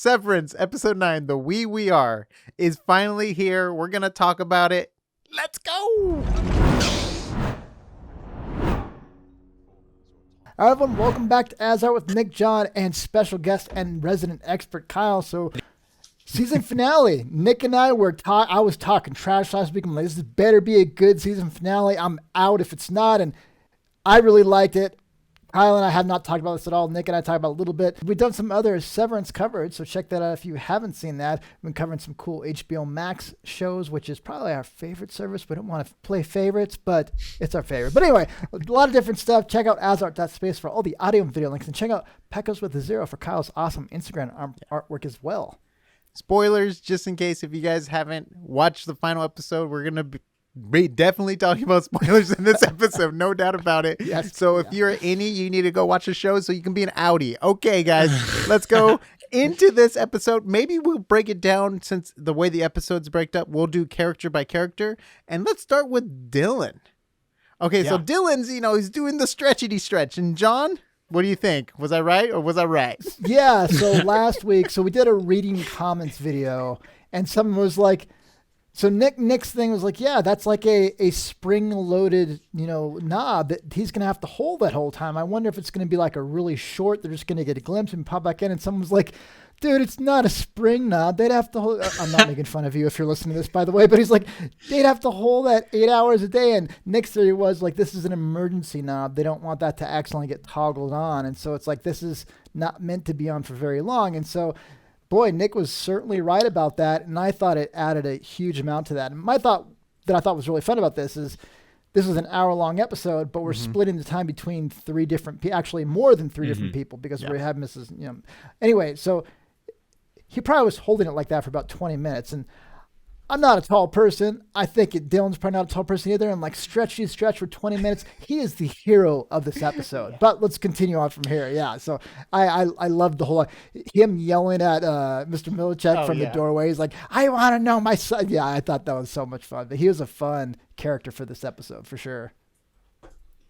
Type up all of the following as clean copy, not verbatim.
Severance, episode 9, The We Are, is finally here. We're going to talk about it. Let's go! All right, everyone, welcome back to AsArt with Nick, John, and special guest and resident expert Kyle. So, season finale. Nick and I I was talking trash last week. I'm like, this better be a good season finale. I'm out if it's not, and I really liked it. Kyle and I have not talked about this at all. Nick and I talked about it a little bit. We've done some other Severance coverage, so check that out if you haven't seen that. We've been covering some cool HBO Max shows, which is probably our favorite service. We don't want to play favorites, but it's our favorite. But anyway, a lot of different stuff. Check out AsArt.space for all the audio and video links, and check out Pecos with a Zero for Kyle's awesome Instagram artwork as well. Spoilers, just in case if you guys haven't watched the final episode, we're going to be definitely talking about spoilers in this episode, no doubt about it. Yes, so if you're any, you need to go watch the show so you can be an Audi. Okay, guys, let's go into this episode. Maybe we'll break it down since the way the episodes break up. We'll do character by character, and let's start with Dylan. Okay, so Dylan's, he's doing the stretchity stretch. And John, what do you think? Was I right or was I right? Yeah, so last week, we did a reading comments video, and someone was like, so Nick's thing was like, yeah, that's like a spring-loaded, knob that he's going to have to hold that whole time. I wonder if it's going to be like a really short, they're just going to get a glimpse and pop back in. And someone was like, dude, it's not a spring knob. They'd have to hold, I'm not making fun of you if you're listening to this, by the way, but he's like, they'd have to hold that 8 hours a day. And Nick's theory was like, this is an emergency knob. They don't want that to accidentally get toggled on. And so it's like, this is not meant to be on for very long. And so, boy, Nick was certainly right about that, and I thought it added a huge amount to that. And my thought that I thought was really fun about this is this was an hour-long episode, but we're splitting the time between three different people, actually more than three different people, because we have Mrs. Anyway, so he probably was holding it like that for about 20 minutes, and I'm not a tall person. I think Dylan's probably not a tall person either. And like stretch for 20 minutes. He is the hero of this episode. But let's continue on from here. Yeah. So I loved the whole him yelling at Mr. Milicek from the doorway. He's like, I want to know my son. Yeah, I thought that was so much fun. But he was a fun character for this episode for sure.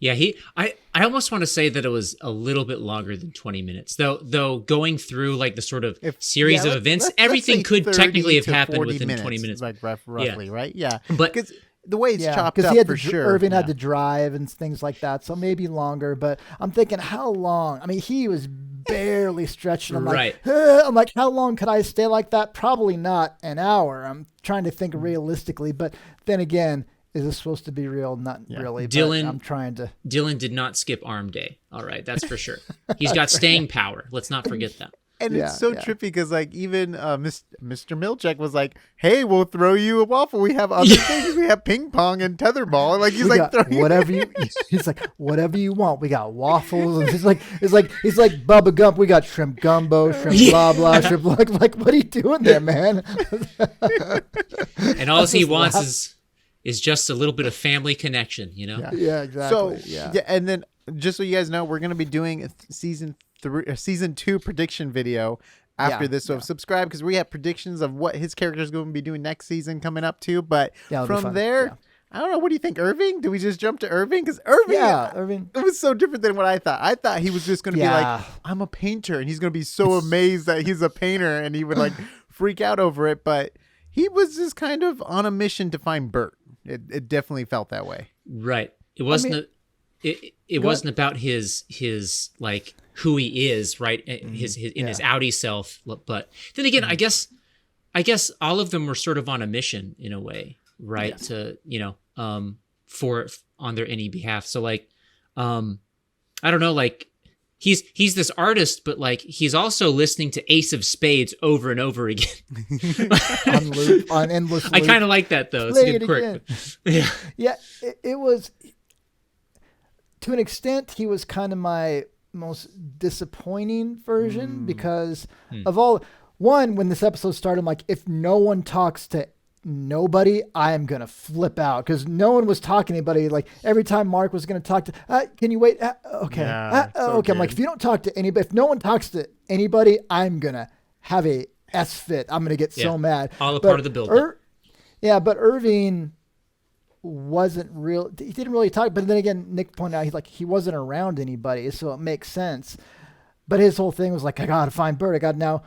Yeah, I almost want to say that it was a little bit longer than 20 minutes. Though going through like the sort of series of events, everything could technically have happened within 20 minutes. Like roughly, right? Yeah. But because the way it's chopped up, for sure. Irving had to drive and things like that, so maybe longer. But I'm thinking, how long? I mean, he was barely stretching. I'm like, how long could I stay like that? Probably not an hour. I'm trying to think realistically, but then again, is this supposed to be real? Not really. Dylan, I'm trying to. Dylan did not skip arm day. All right, that's for sure. He's got staying power. Let's not forget that. And it's so trippy because like even Mr. Milcek was like, "Hey, we'll throw you a waffle. We have other things. We have ping pong and tetherball." Like he's whatever you. He's like whatever you want. We got waffles. And he's like Bubba Gump. We got shrimp gumbo, shrimp blah blah, shrimp like what are you doing there, man? And all he wants is just a little bit of family connection, Yeah, exactly. So and then just so you guys know, we're going to be doing a season 2 prediction video after this. So subscribe because we have predictions of what his character is going to be doing next season coming up too. But from there, I don't know. What do you think, Irving? Do we just jump to Irving? Because Irving, it was so different than what I thought. I thought he was just going to be like, I'm a painter, and he's going to be so amazed that he's a painter, and he would like freak out over it. But he was just kind of on a mission to find Bert. It definitely felt that way. Right. It wasn't. It wasn't about his like who he is, right? His Audi self. But then again, I guess all of them were sort of on a mission in a way, right? Yes. To for on their any behalf. So like, I don't know, like. He's this artist, but like he's also listening to Ace of Spades over and over again. on endless loop. I kind of like that though. It's a good quirk. Yeah. It was to an extent. He was kind of my most disappointing version because of all. One, when this episode started, I'm like, if no one talks to nobody, I'm gonna flip out because no one was talking to anybody. Like every time Mark was gonna talk to, can you wait? Okay, okay. I'm like, if you don't talk to anybody, if no one talks to anybody, I'm gonna have a S fit. I'm gonna get so mad. All part of the build. But Irving wasn't real. He didn't really talk. But then again, Nick pointed out he wasn't around anybody, so it makes sense. But his whole thing was like, I gotta find Bert. I got now.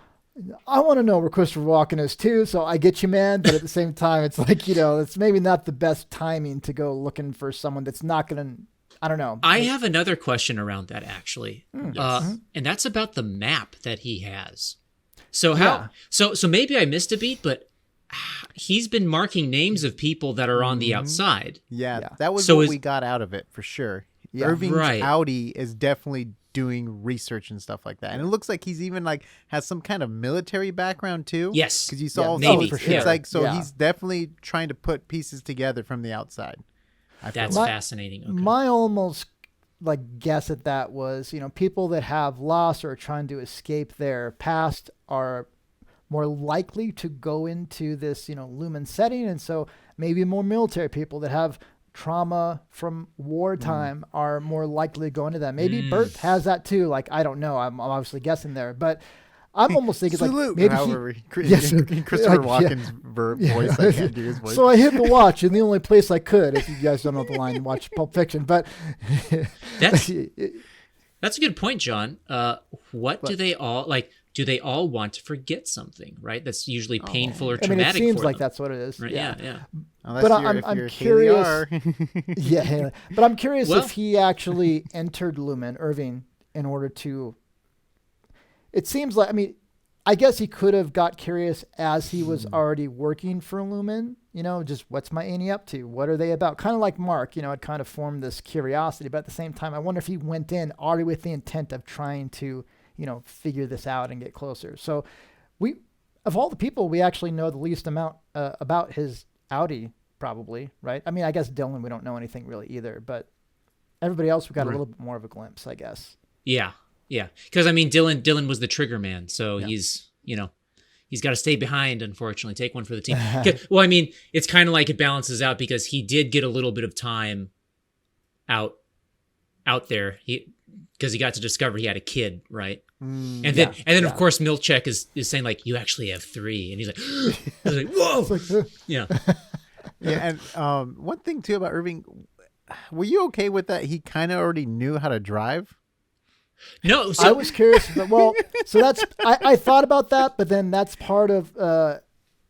I want to know where Christopher Walken is too. So I get you, man. But at the same time, it's like, it's maybe not the best timing to go looking for someone that's not going to, I don't know. I have another question around that actually. And that's about the map that he has. So so maybe I missed a beat, but he's been marking names of people that are on the outside. Yeah. That was what we got out of it for sure. Yeah. Irving's Audi is definitely doing research and stuff like that, and it looks like he's even like has some kind of military background too. Yes, because you saw maybe for sure. It's like he's definitely trying to put pieces together from the outside. That's fascinating. Okay. My almost guess at that was people that have lost or are trying to escape their past are more likely to go into this Lumen setting, and so maybe more military people that have trauma from wartime are more likely to go into that. Maybe Bert has that too. I don't know. I'm obviously guessing there, but I'm almost thinking maybe Christopher Walken's voice. I can't do his voice. So I hit the watch in the only place I could. If you guys don't know the line, watch Pulp Fiction. But that's a good point, John. What do they all like? Do they all want to forget something, right? That's usually painful or traumatic. It seems for like them. That's what it is. Right? Yeah. But I'm curious. But I'm curious if he actually entered Lumen, Irving, in order to. It seems like I guess he could have got curious as he was already working for Lumen. Just what's my Annie up to? What are they about? Kind of like Mark. It kind of formed this curiosity, but at the same time, I wonder if he went in already with the intent of trying to. Figure this out and get closer. So of all the people, we actually know the least amount about his Audi, probably, right? I guess Dylan, we don't know anything really either, but everybody else, we got a little bit more of a glimpse, I guess. Yeah. Because Dylan was the trigger man, so he's got to stay behind, unfortunately, take one for the team. Well, it's kind of like it balances out because he did get a little bit of time out there. Because he got to discover he had a kid, right? And then of course Milchek is saying you actually have 3, and he's like, whoa, yeah. And one thing too about Irving, were you okay with that? He kind of already knew how to drive. No, I was curious. So that's I thought about that, but then that's part of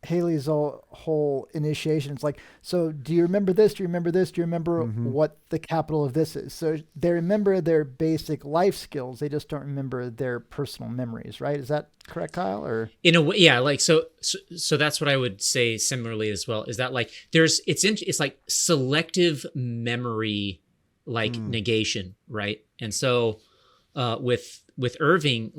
Haley's whole initiation. It's so do you remember this? Do you remember this? Do you remember what the capital of this is? So they remember their basic life skills. They just don't remember their personal memories, right? Is that correct, Kyle? Or in a way, yeah. So that's what I would say similarly as well. Is that it's like selective memory, negation, right? And so with Irving,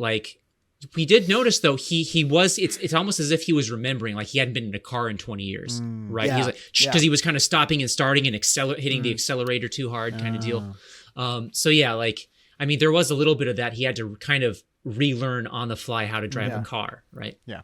we did notice though he was it's almost as if he was remembering he hadn't been in a car in 20 years, right? Yeah, he's because he was kind of stopping and starting and hitting the accelerator too hard kind of deal. So yeah, there was a little bit of that. He had to kind of relearn on the fly how to drive a car, right? Yeah.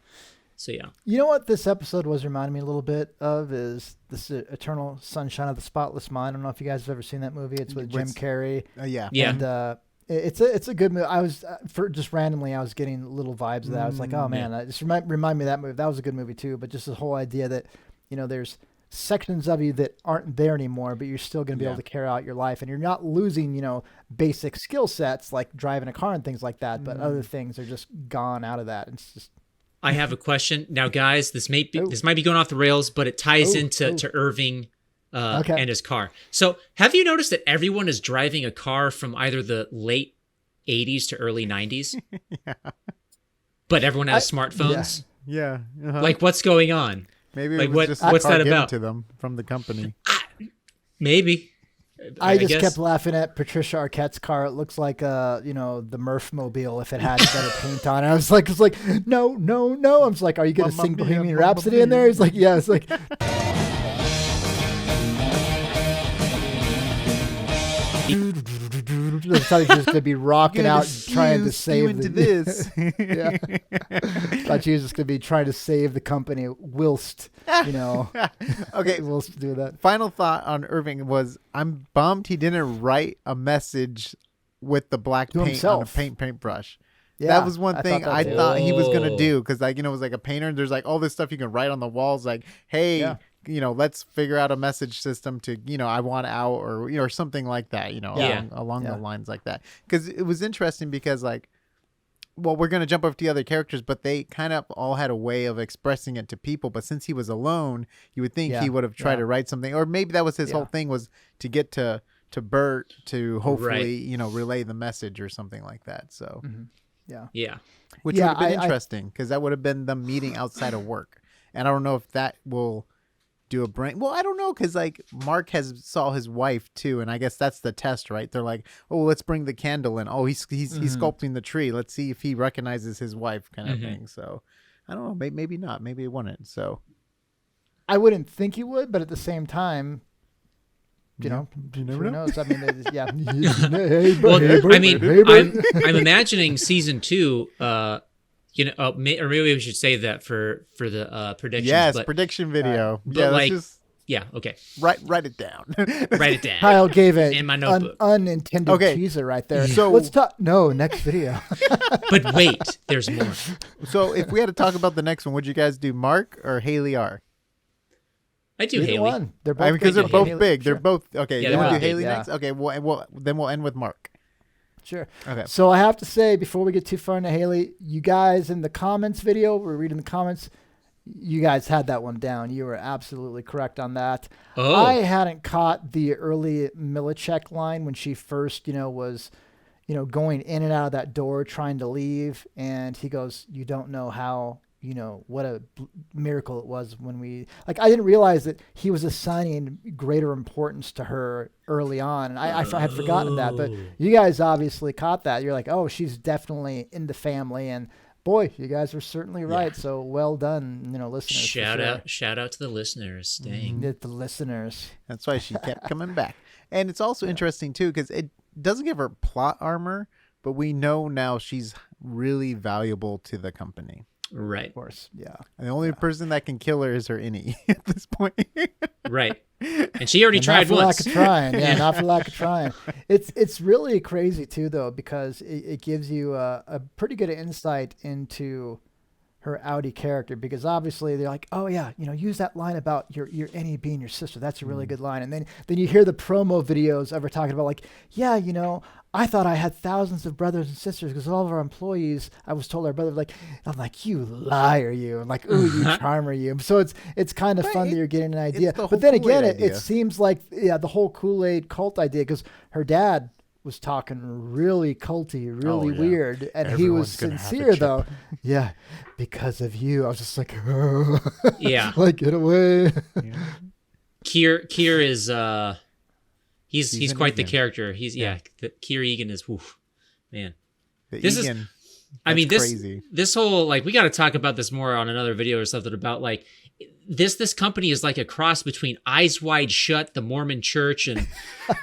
So yeah. You know what this episode was reminding me a little bit of is this Eternal Sunshine of the Spotless Mind. I don't know if you guys have ever seen that movie. It's with Jim Carrey. Yeah. And it's a good movie. I was just randomly I was getting little vibes of that. I was like, oh man, just remind me of that movie. That was a good movie too. But just the whole idea that there's sections of you that aren't there anymore, but you're still going to be able to carry out your life, and you're not losing basic skill sets like driving a car and things like that. But other things are just gone out of that. It's just. I have a question now, guys. This might be going off the rails, but it ties into Irving. And his car. So have you noticed that everyone is driving a car from either the late 80s to early 90s? Yeah. But everyone has smartphones? Yeah. What's going on? Maybe it was just what's that about? To them from the company. Maybe. I just kept laughing at Patricia Arquette's car. It looks like the Murph mobile if it had better paint on it. I was like, no. I'm just like, are you going to sing Bohemian Rhapsody in there? He's like, yeah. It's like. I thought he was just going to be rocking out trying to save this. Yeah. Thought she was just going to be trying to save the company whilst, Okay. whilst do that. Final thought on Irving was I'm bummed he didn't write a message with the black paint on a paintbrush. Yeah, that was one thing I thought he was going to do because it was like a painter and there's all this stuff you can write on the walls hey, let's figure out a message system to, I want out or something like that, along the lines like that. Because it was interesting because well, we're going to jump over to the other characters, but they kind of all had a way of expressing it to people. But since he was alone, you would think he would have tried to write something, or maybe that was his whole thing, was to get to Bert to hopefully, relay the message or something like that. So, yeah, which would have been interesting, because that would have been them meeting outside of work. And I don't know if that will do a brain. Well, I don't know, because like Mark saw his wife too, and I guess that's the test, right? They're like, oh, let's bring the candle in. Oh, he's sculpting the tree. Let's see if he recognizes his wife, kind of thing. So I don't know. Maybe not. Maybe it wouldn't. So I wouldn't think he would, but at the same time, you know, who knows? I mean, I'm imagining season 2. Or maybe we should save that for the predictions. Yes, prediction video. Okay. Write it down. Write it down. Kyle gave it in my notebook. Unintended teaser right there. So let's talk. No, next video. But wait, there's more. So if we had to talk about the next one, would you guys do Mark or Haley R? I do Haley. One. They're both because they're both big. Sure. They're both okay. Yeah, You want to do big, Haley next? Okay. Well, then we'll end with Mark. Sure. Okay. So I have to say, before we get too far into Haley, you guys in the comments video, we're reading the comments, you guys had that one down. You were absolutely correct on that. Oh. I hadn't caught the early Millicek line when she first, was, going in and out of that door trying to leave. And he goes, you don't know how, what a miracle it was when we, I didn't realize that he was assigning greater importance to her early on. And I had forgotten that, but you guys obviously caught that. You're like, oh, she's definitely in the family. And boy, you guys were certainly right. Yeah. So well done, listeners. Shout out to the listeners. Dang. The listeners. That's why she kept coming back. And it's also interesting too, because it doesn't give her plot armor, but we know now she's really valuable to the company. Right. Of course. Yeah. And the only person that can kill her is her innie at this point. Right. And she already tried once. Not for lack of trying. Yeah, not for lack of trying. It's really crazy too, though, because it gives you a pretty good insight into her Audi character, because obviously they're like, oh yeah, use that line about your innie being your sister. That's a really good line. And then you hear the promo videos of her talking about like, yeah, I thought I had thousands of brothers and sisters because all of our employees, I was told our brothers, like, I'm like, you liar, you. I'm like, ooh, you charmer, you. So it's kind of fun that you're getting an idea. But then again, it seems like, the whole Kool-Aid cult idea, because her dad was talking really culty, really weird. And he was sincere, though. Yeah, because of you. I was just like, oh. Yeah. Like, get away. Yeah. Keir is... He's quite the character. Keir Egan is, oof, man. Crazy. This whole, we got to talk about this more on another video or something about this company is like a cross between Eyes Wide Shut, the Mormon Church, and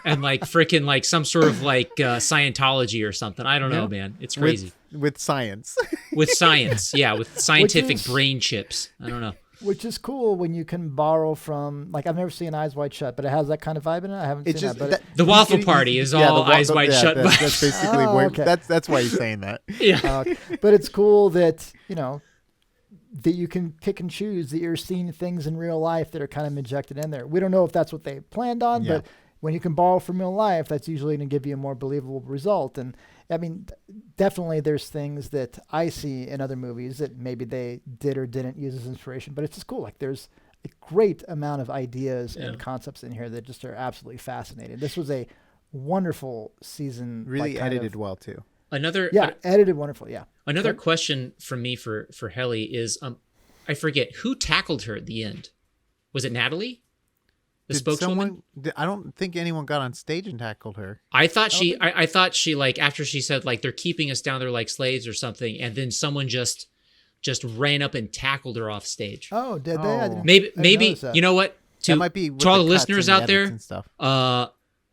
freaking some sort of Scientology or something. I don't know, man. It's crazy. With science. With science, yeah, with scientific brain chips. I don't know. Which is cool when you can borrow from, I've never seen Eyes Wide Shut, but it has that kind of vibe in it. I haven't seen that. But the Waffle Party is all Eyes Wide Shut. That's basically that's why he's saying that. Yeah. But it's cool that, that you can pick and choose, that you're seeing things in real life that are kind of injected in there. We don't know if that's what they planned on, but when you can borrow from real life, that's usually going to give you a more believable result. And I mean, definitely there's things that I see in other movies that maybe they did or didn't use as inspiration, but it's just cool. There's a great amount of ideas and concepts in here that just are absolutely fascinating. This was a wonderful season. Really edited well too. Edited wonderful. Yeah. Another question from me for Helly is, I forget who tackled her at the end. Was it Natalie? The spokeswoman? I don't think anyone got on stage and tackled her. I thought she after she said they're keeping us down there like slaves or something, and then someone just ran up and tackled her off stage. Oh, did they? I maybe you know what? That might be to all the listeners out there.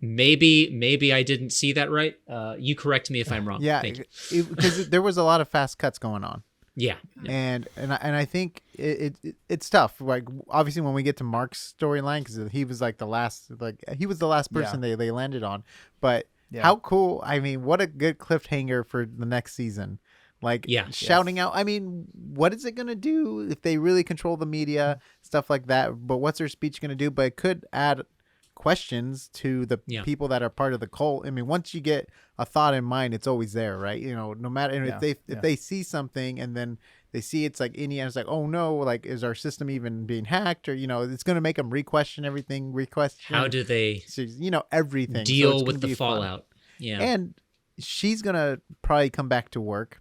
Maybe I didn't see that right. You correct me if I'm wrong. Yeah, because there was a lot of fast cuts going on. Yeah. And I think it's tough. Obviously when we get to Mark's storyline, because he was the last person they landed on. But how cool! I mean, what a good cliffhanger for the next season. Shouting out. I mean, what is it gonna do if they really control the media, stuff like that? But what's her speech gonna do? But it could add questions to the people that are part of the cult. I mean, once you get a thought in mind, it's always there, right? No matter, and if they see something and then they see it's like Indiana's like, oh no, like is our system even being hacked, or it's going to make them re-question everything, how do they everything deal with the fallout. Yeah, and she's gonna probably come back to work.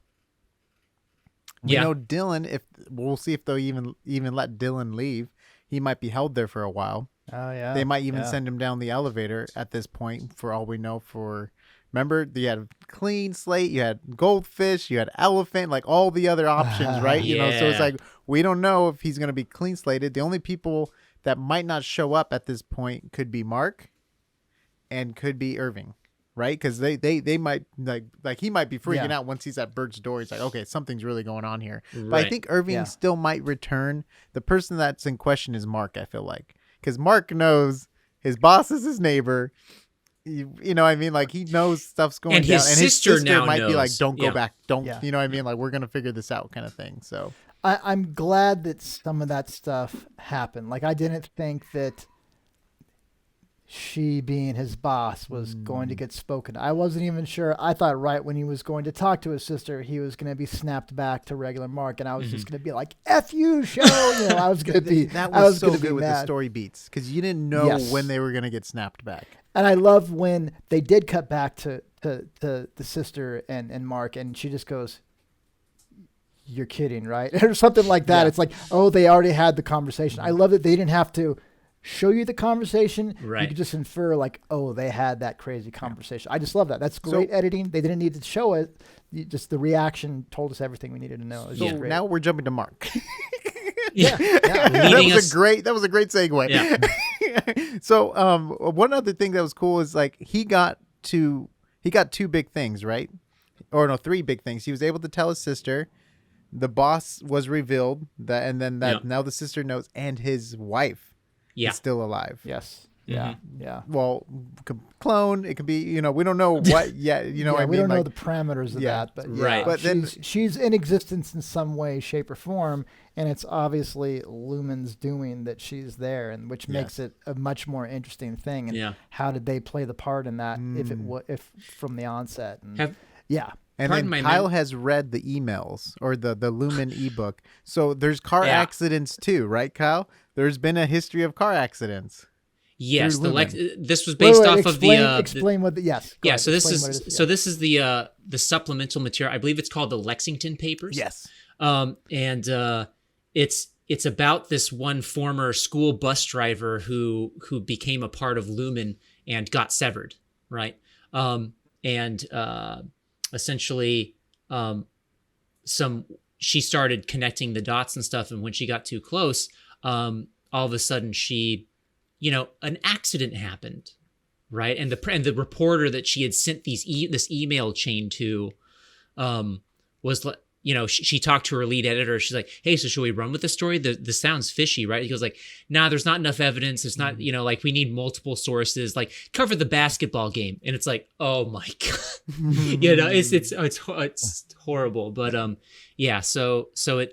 We know Dylan, if we'll see if they'll even let Dylan leave. He might be held there for a while. Oh yeah, they might even send him down the elevator at this point, for all we know. Remember, you had clean slate, you had goldfish, you had elephant, like all the other options, right? So it's like, we don't know if he's going to be clean slated. The only people that might not show up at this point could be Mark and could be Irving, right? Because they might, like he might be freaking out once he's at Bert's door. He's like, okay, something's really going on here. Right. But I think Irving still might return. The person that's in question is Mark, I feel like. Because Mark knows his boss is his neighbor. You know what I mean? Like, he knows stuff's going and down. His sister now might knows. Be like, don't go back. Don't, you know what I mean? Like, we're going to figure this out kind of thing. So I'm glad that some of that stuff happened. Like, I didn't think that she being his boss was going to get spoken. I wasn't even sure. I thought right when he was going to talk to his sister, he was going to be snapped back to regular Mark, and I was just going to be like, F you, show. I was going to be that was so good with mad. The story beats, because you didn't know when they were going to get snapped back. And I love when they did cut back to the sister and Mark, and she just goes, you're kidding, right? Or something like that. It's like, oh, they already had the conversation. I love that they didn't have to show you the conversation. Right. You could just infer like, oh, they had that crazy conversation. I just love that. That's great editing. They didn't need to show it. Just the reaction told us everything we needed to know. So now we're jumping to Mark. That was a great segue. Yeah. So one other thing that was cool is like he got two big things, right? Or no, three big things. He was able to tell his sister. The boss was revealed, now the sister knows, and his wife is still alive. Yes. Mm-hmm. Yeah. Well, clone. It could be. We don't know what yet. We don't know the parameters of that. But But then she's in existence in some way, shape, or form, and it's obviously Lumen's doing that she's there, and which makes it a much more interesting thing. And how did they play the part in that? If from the onset? And, And then Kyle has read the emails or the Lumen ebook. So there's car accidents too, right, Kyle? There's been a history of car accidents. Yes, this was based off of the. Explain what the Ahead, so this is the supplemental material. I believe it's called the Lexington Papers. Yes. And it's about this one former school bus driver who became a part of Lumen and got severed, right? Essentially, she started connecting the dots and stuff, and when she got too close, all of a sudden an accident happened, right? And the reporter that she had sent this email chain to, was she talked to her lead editor. She's like, hey, so should we run with the story? This sounds fishy, right? He goes like, nah, there's not enough evidence. It's not, we need multiple sources, like cover the basketball game. And it's like, oh my God, it's horrible. But, so it,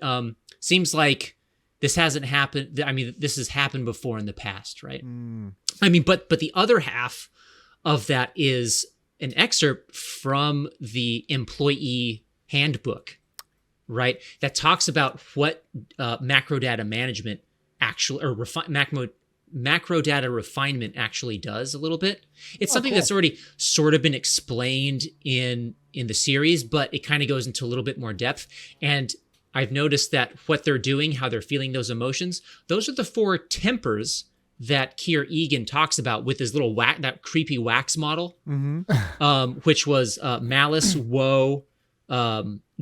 seems like this hasn't happened. I mean, this has happened before in the past, right? I mean, but the other half of that is an excerpt from the employee handbook, right? That talks about what macro data management actually, or macro data refinement actually does a little bit. It's something that's already sort of been explained in the series, but it kind of goes into a little bit more depth. And I've noticed that what they're doing, how they're feeling those emotions, those are the four tempers that Keir Egan talks about with his little that creepy wax model, which was malice, woe,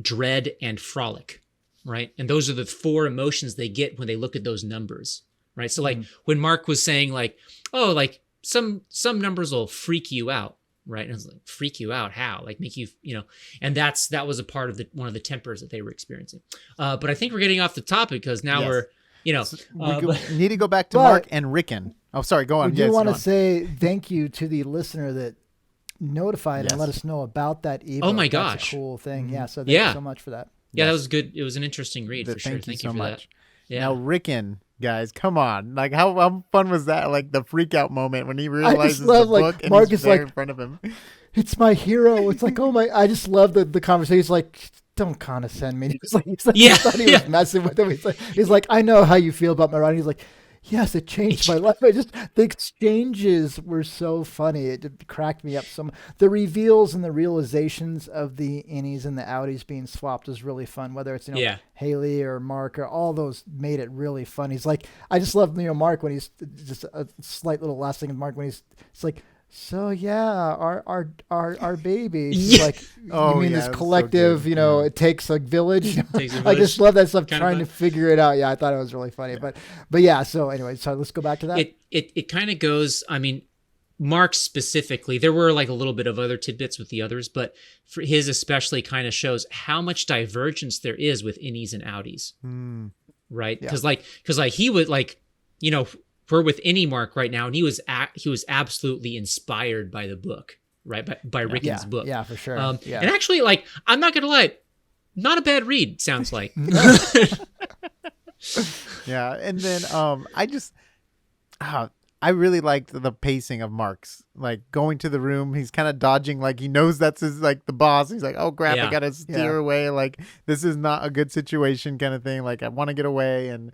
dread, and frolic, right? And those are the four emotions they get when they look at those numbers, right? So like when Mark was saying like, oh, like some numbers will freak you out, right? And I was like, freak you out? How? Like make you, and that was a part of one of the tempers that they were experiencing. But I think we're getting off the topic because now we're, we need to go back to Mark and Rickon. Oh, sorry. Go on. We do want to say thank you to the listener that notified and let us know about that ebook. Oh my gosh. That's a cool thing. Yeah. So thank you so much for that. Yeah, that was good. It was an interesting read for sure. Thank you so for much. That. Yeah. Now, Rickon, guys. Come on. Like, how fun was that? Like, the freak out moment when he realizes love, the like, book and Mark he's is there like, in front of him. It's my hero. It's like, oh my, I just love the conversation. He's like, don't condescend me. He's like Yeah, he thought he was messing with him. He's like, I know how you feel about my writing. He's like, yes, it changed my life. The exchanges were so funny. It cracked me up. The reveals and the realizations of the Innies and the Audis being swapped is really fun. Whether it's Haley or Mark or all those made it really fun. He's like, I just love Mark when he's just a slight little last thing. Mark when it's like, so yeah, our baby. Yeah. Like, you mean this collective? So it takes a village. Takes a I village. just love that stuff. Kind of Trying to figure it out. Yeah, I thought it was really funny. But yeah. So anyway, so let's go back to that. It kind of goes. I mean, Mark specifically. There were like a little bit of other tidbits with the others, but for his especially kind of shows how much divergence there is with Innies and Audis. Right? Because he would we're with Innie Mark right now, and he was absolutely inspired by the book, right? By Rickon's book. Yeah, for sure. And actually, like, I'm not gonna lie, not a bad read. Sounds like. Yeah, and then I really liked the pacing of Mark's, like, going to the room. He's kind of dodging, like, he knows that's his, like, the boss. He's like, oh crap, I gotta steer away. Like, this is not a good situation, kind of thing. Like, I want to get away. And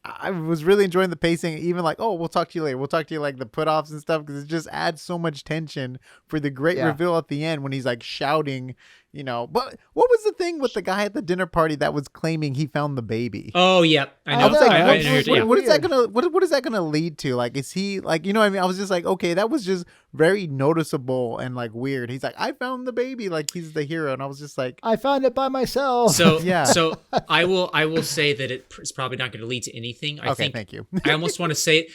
I was really enjoying the pacing, even like, oh, we'll talk to you later. We'll talk to you, like, the put-offs and stuff, because it just adds so much tension for the great reveal at the end when he's, like, shouting, But what was the thing with the guy at the dinner party that was claiming he found the baby? Oh, yeah. I know. What is that gonna lead to? Like, is he, like, what I mean? I was just like, okay, that was just very noticeable and, like, weird. He's like, I found the baby, like, he's the hero, and I was just like, I found it by myself. So yeah. So I will say that it's probably not going to lead to anything. I think. Thank you. I almost want to say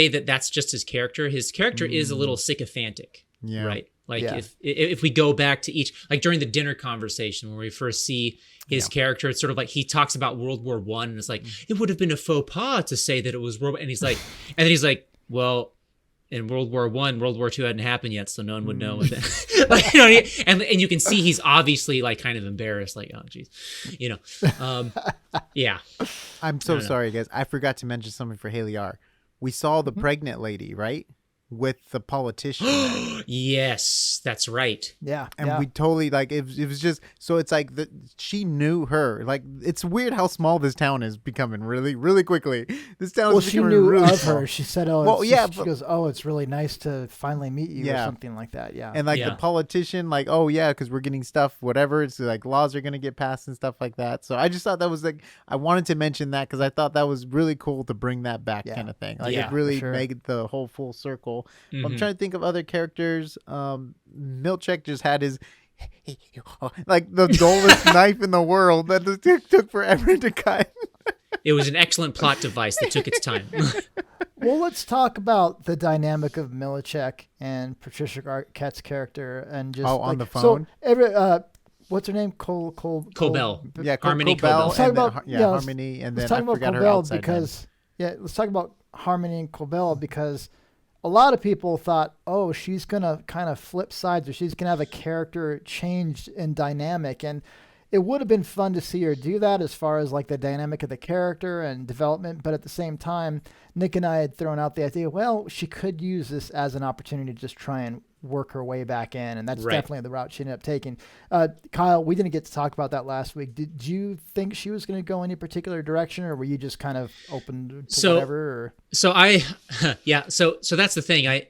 that that's just his character. His character is a little sycophantic. Yeah. Right. Like, if we go back to like during the dinner conversation when we first see his character, it's sort of like he talks about World War I, and it's like, it would have been a faux pas to say that it was World War. And then he's like, well, in World War I, World War II hadn't happened yet, so no one would know. Like, and you can see he's obviously, like, kind of embarrassed, like, oh geez, yeah. I'm so sorry, guys. I forgot to mention something for Haley R. We saw the pregnant lady, right? With the politician. Yes, that's right. Yeah. And we totally, like, it was just, so it's like she knew her. Like, it's weird how small this town is becoming really, really quickly. This town is becoming really Well, she knew of small. her. She said, she goes, oh, it's really nice to finally meet you, or something like that. Yeah. And, like, the politician, like, oh yeah, because we're getting stuff, whatever. It's like laws are going to get passed and stuff like that. So I just thought that was, like, I wanted to mention that because I thought that was really cool to bring that back, kind of thing. Like, it really made the whole full circle. Mm-hmm. I'm trying to think of other characters. Milchek just had his like the dullest knife in the world that took forever to cut. It was an excellent plot device that took its time. Well, let's talk about the dynamic of Milchek and Patricia Arquette's character, and just on the phone. So what's her name? Colbell. Yeah, Harmony Colbell. Harmony, and then let's talk about Colbell because let's talk about Harmony and Colbell because a lot of people thought, oh, she's going to kind of flip sides, or she's going to have a character change in dynamic. And it would have been fun to see her do that as far as, like, the dynamic of the character and development. But at the same time, Nick and I had thrown out the idea, well, she could use this as an opportunity to just try and work her way back in. And that's definitely the route she ended up taking. Kyle, we didn't get to talk about that last week. Did you think she was going to go any particular direction, or were you just kind of open to whatever? Or? So so that's the thing.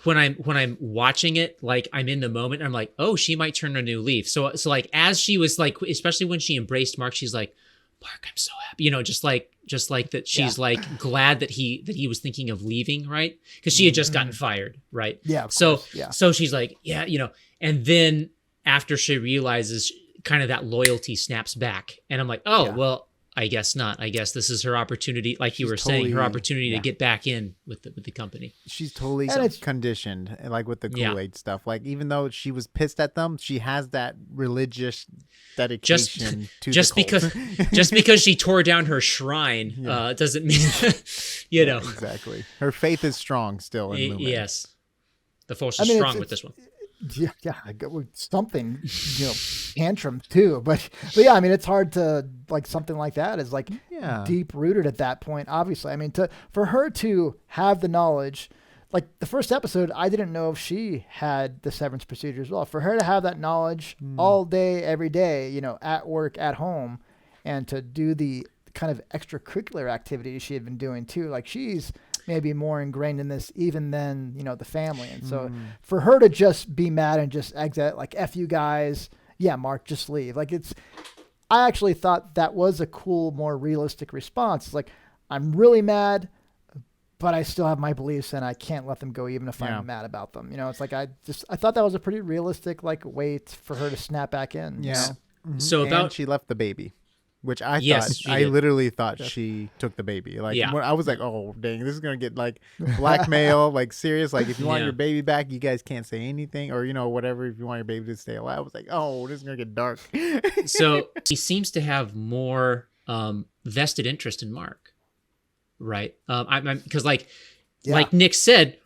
When I'm watching it, like, I'm in the moment, I'm like, oh, she might turn a new leaf. So like, as she was, like, especially when she embraced Mark, she's like, Mark, I'm so happy, just like that. She's like glad that he was thinking of leaving, right? Because she had just gotten fired, right? Yeah. So she's like, and then after she realizes, kind of that loyalty snaps back, and I'm like, oh, well, I guess not. I guess this is her opportunity, like you were saying, her opportunity to get back in with the company. She's totally conditioned, like with the Kool-Aid stuff. Like, even though she was pissed at them, she has that religious dedication to just because she tore down her shrine doesn't mean exactly. Her faith is strong still in Lumen. Yes, the force is strong with this one. Yeah, I go with something, tantrum too. But yeah, I mean, it's hard to like something like that is like deep rooted at that point. Obviously, I mean, for her to have the knowledge, like the first episode, I didn't know if she had the severance procedure as well. For her to have that knowledge all day, every day, at work, at home, and to do the kind of extracurricular activities she had been doing too, like she's maybe more ingrained in this even than, the family. And so for her to just be mad and just exit, like, F you guys, yeah, Mark, just leave. Like I actually thought that was a cool, more realistic response. It's like, I'm really mad, but I still have my beliefs and I can't let them go even if I'm mad about them. It's like, I thought that was a pretty realistic, like, way for her to snap back in. Yeah. So and she left the baby. Which I literally thought she took the baby. Like, I was like, oh, dang, this is going to get like blackmail, like serious. Like, if you want your baby back, you guys can't say anything or, whatever. If you want your baby to stay alive, I was like, oh, this is going to get dark. So he seems to have more vested interest in Mark, right? Because like Nick said,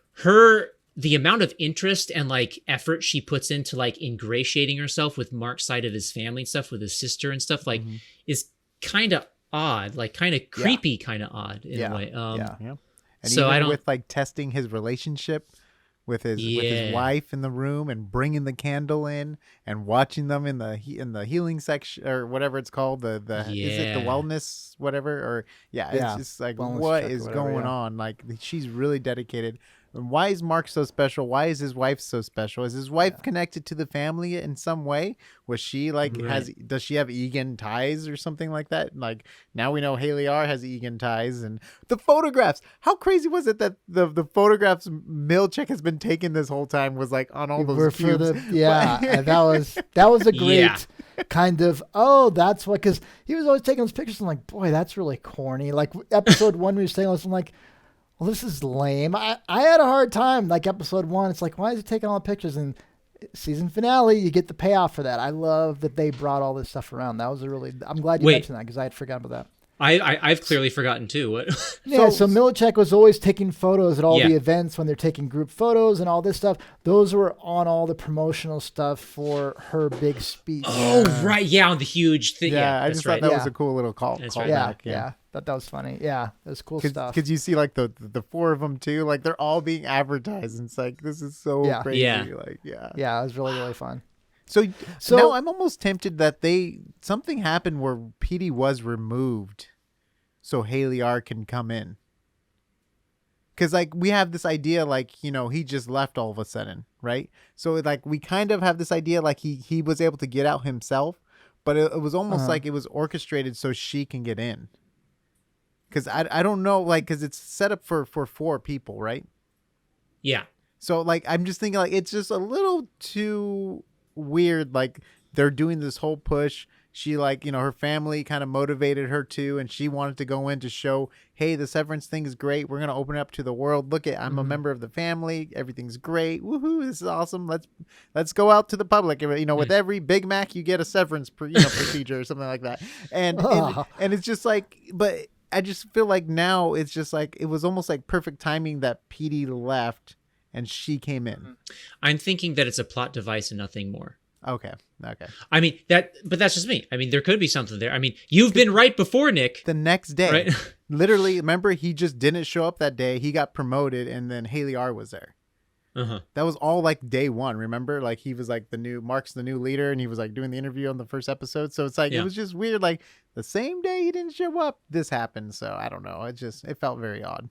the amount of interest and like effort she puts into like ingratiating herself with Mark's side of his family and stuff, with his sister and stuff, like is kind of odd, like kind of creepy, kind of odd in a way. And so even with like testing his relationship with his wife in the room and bringing the candle in and watching them in the healing section or whatever it's called, the is it the wellness whatever, or it's just like, what is going on? Like, she's really dedicated. And why is Mark so special? Why is his wife so special? Is his wife connected to the family in some way? Was she like does she have Egan ties or something like that? Like, now we know Haley R has Egan ties. And the photographs. How crazy was it that the photographs Milchick has been taking this whole time was like on all those cubes? And that was a great kind of, that's what, because he was always taking those pictures. I'm like, boy, that's really corny. Like episode 1, we were saying this, I'm like, well, this is lame. I had a hard time. Like episode 1, it's like, why is he taking all the pictures? And season finale, you get the payoff for that. I love that they brought all this stuff around. That was I'm glad you mentioned that because I had forgotten about that. I've clearly forgotten too. What? So Milchick was always taking photos at all the events when they're taking group photos and all this stuff. Those were on all the promotional stuff for her big speech. Oh, right. Yeah, on the huge thing. Yeah, I just thought that was a cool little call back. Yeah. Thought that was funny. Yeah, it was cool stuff. Because you see like the 4 of them too, like they're all being advertised, and it's like, this is so crazy. Like, it was really, really fun. So now I'm almost tempted that something happened where Petey was removed so Haley R can come in. Because like we have this idea like, he just left all of a sudden, right? So like we kind of have this idea like he was able to get out himself, but it was almost like it was orchestrated so she can get in. Because I don't know, like, because it's set up for 4 people, right? Yeah. So like I'm just thinking like it's just a little too weird. Like they're doing this whole push. She like, her family kind of motivated her to, and she wanted to go in to show, hey, the Severance thing is great. We're going to open it up to the world. Look I'm a member of the family. Everything's great. Woohoo. This is awesome. Let's go out to the public. With every Big Mac, you get a Severance procedure or something like that. And it's just like, but I just feel like now it's just like, it was almost like perfect timing that Petey left and she came in. I'm thinking that it's a plot device and nothing more. Okay. I mean, but that's just me. I mean, there could be something there. I mean, you've been right before, Nick. The next day, right? Literally, remember, he just didn't show up that day. He got promoted, and then Haley R was there. That was all like day 1. Remember, like he was like Mark's the new leader, and he was like doing the interview on the first episode. So it's like it was just weird. Like the same day he didn't show up, this happened. So I don't know. It felt very odd.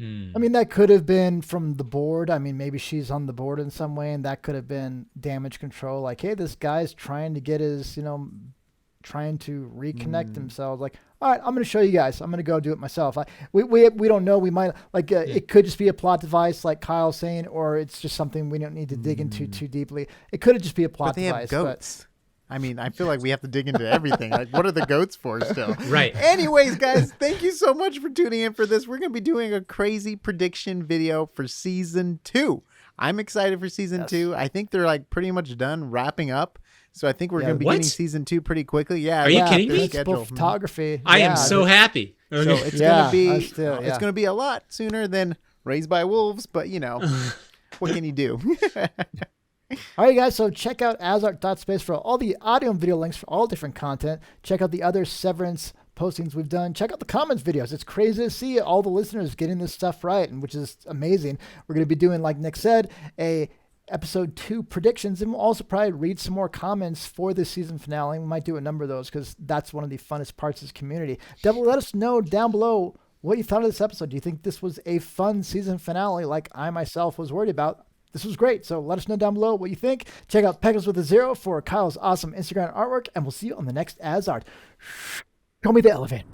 I mean, that could have been from the board. I mean, maybe she's on the board in some way, and that could have been damage control. Like, hey, this guy's trying to get his, trying to reconnect himself. Like, all right, I'm going to show you guys. I'm going to go do it myself. We don't know. We might like it could just be a plot device, like Kyle's saying, or it's just something we don't need to dig into too deeply. It could just be a plot device. They have goats. I mean, I feel like we have to dig into everything. Like, what are the goats for still? Right. Anyways, guys, thank you so much for tuning in for this. We're going to be doing a crazy prediction video for season 2. I'm excited for season 2. I think they're like pretty much done wrapping up. So I think we're going to be getting season 2 pretty quickly. Yeah. Are you kidding me? Principal photography. I am so happy. So it's going to be it's going to be a lot sooner than Raised by Wolves, but what can you do? All right, guys. So check out AsArt.space for all the audio and video links for all different content. Check out the other Severance postings we've done. Check out the comments videos. It's crazy to see all the listeners getting this stuff right, and which is amazing. We're going to be doing, like Nick said, a episode 2 predictions, and we'll also probably read some more comments for this season finale. We might do a number of those because that's one of the funnest parts of this community. Definitely let us know down below what you thought of this episode. Do you think this was a fun season finale like I myself was worried about? This was great. So let us know down below what you think. Check out Peckers with a Zero for Kyle's awesome Instagram artwork, and we'll see you on the next AsArt. Show me the elevator.